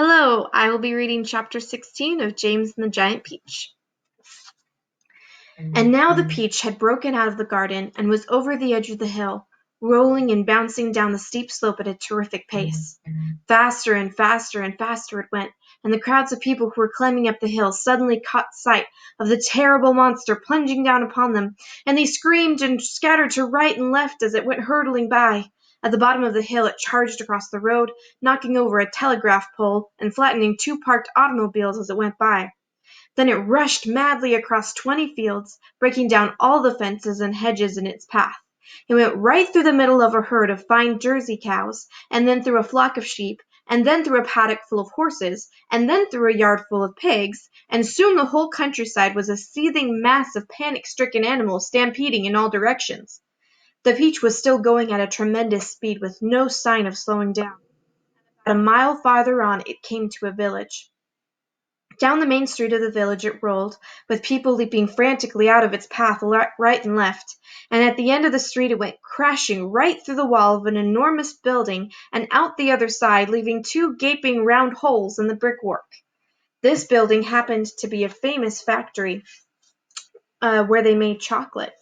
Hello, I will be reading chapter 16 of James and the Giant Peach. And now the peach had broken out of the garden and was over the edge of the hill, rolling and bouncing down the steep slope at a terrific pace. Faster and faster and faster it went, and the crowds of people who were climbing up the hill suddenly caught sight of the terrible monster plunging down upon them, and they screamed and scattered to right and left as it went hurtling by. At the bottom of the hill it charged across the road, knocking over a telegraph pole and flattening two parked automobiles as it went by. Then it rushed madly across 20 fields, breaking down all the fences and hedges in its path. It went right through the middle of a herd of fine Jersey cows, and then through a flock of sheep, and then through a paddock full of horses, and then through a yard full of pigs, and soon the whole countryside was a seething mass of panic-stricken animals stampeding in all directions. The peach was still going at a tremendous speed with no sign of slowing down. About a mile farther on it came to a village. Down the main street of the village it rolled, with people leaping frantically out of its path right and left, and at the end of the street it went crashing right through the wall of an enormous building and out the other side, leaving two gaping round holes in the brickwork. This building happened to be a famous factory where they made chocolate,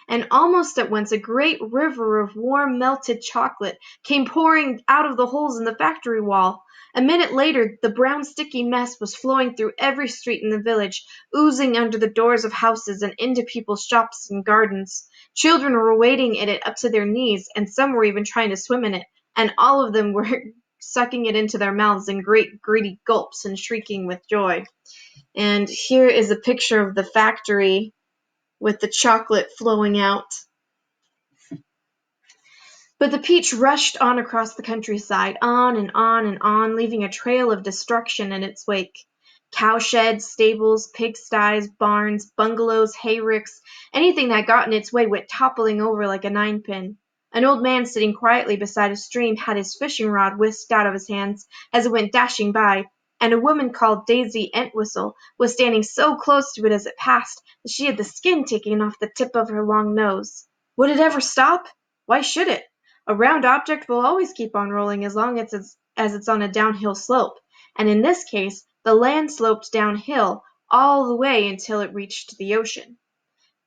and almost at once a great river of warm melted chocolate came pouring out of the holes in the factory wall. A minute later the brown sticky mess was flowing through every street in the village, oozing under the doors of houses and into people's shops and gardens. Children were wading in it up to their knees, and some were even trying to swim in it, and all of them were sucking it into their mouths in great greedy gulps and shrieking with joy. And here is a picture of the factory with the chocolate flowing out. But the peach rushed on across the countryside, on and on and on, leaving a trail of destruction in its wake. Cowsheds, stables, pigsties, barns, bungalows, hayricks, anything that got in its way went toppling over like a ninepin. An old man sitting quietly beside a stream had his fishing rod whisked out of his hands as it went dashing by, and a woman called Daisy Entwhistle was standing so close to it as it passed that she had the skin taken off the tip of her long nose. Would it ever stop? Why should it? A round object will always keep on rolling as long as it's on a downhill slope, and in this case the land sloped downhill all the way until it reached the ocean.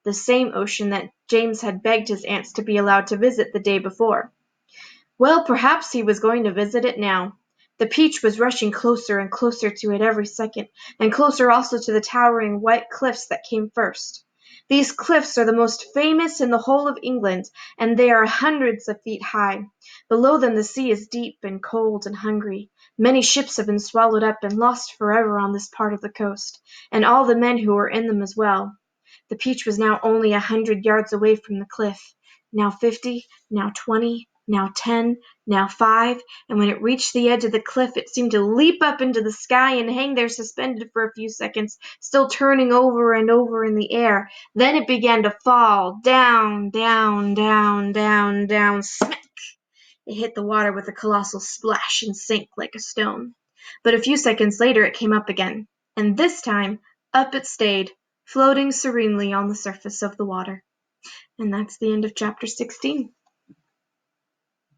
The same ocean that James had begged his aunts to be allowed to visit the day before. Well, perhaps he was going to visit it now. The peach was rushing closer and closer to it every second, and closer also to the towering white cliffs that came first. These cliffs are the most famous in the whole of England, and they are hundreds of feet high. Below them the sea is deep and cold and hungry. Many ships have been swallowed up and lost forever on this part of the coast, and all the men who were in them as well. The peach was now only 100 yards away from the cliff, now 50, now 20, now 10, now 5, and when it reached the edge of the cliff it seemed to leap up into the sky and hang there suspended for a few seconds, still turning over and over in the air. Then it began to fall, down, down, down, down, down, smack! It hit the water with a colossal splash and sank like a stone. But a few seconds later it came up again, and this time up it stayed, floating serenely on the surface of the water. And that's the end of chapter 16.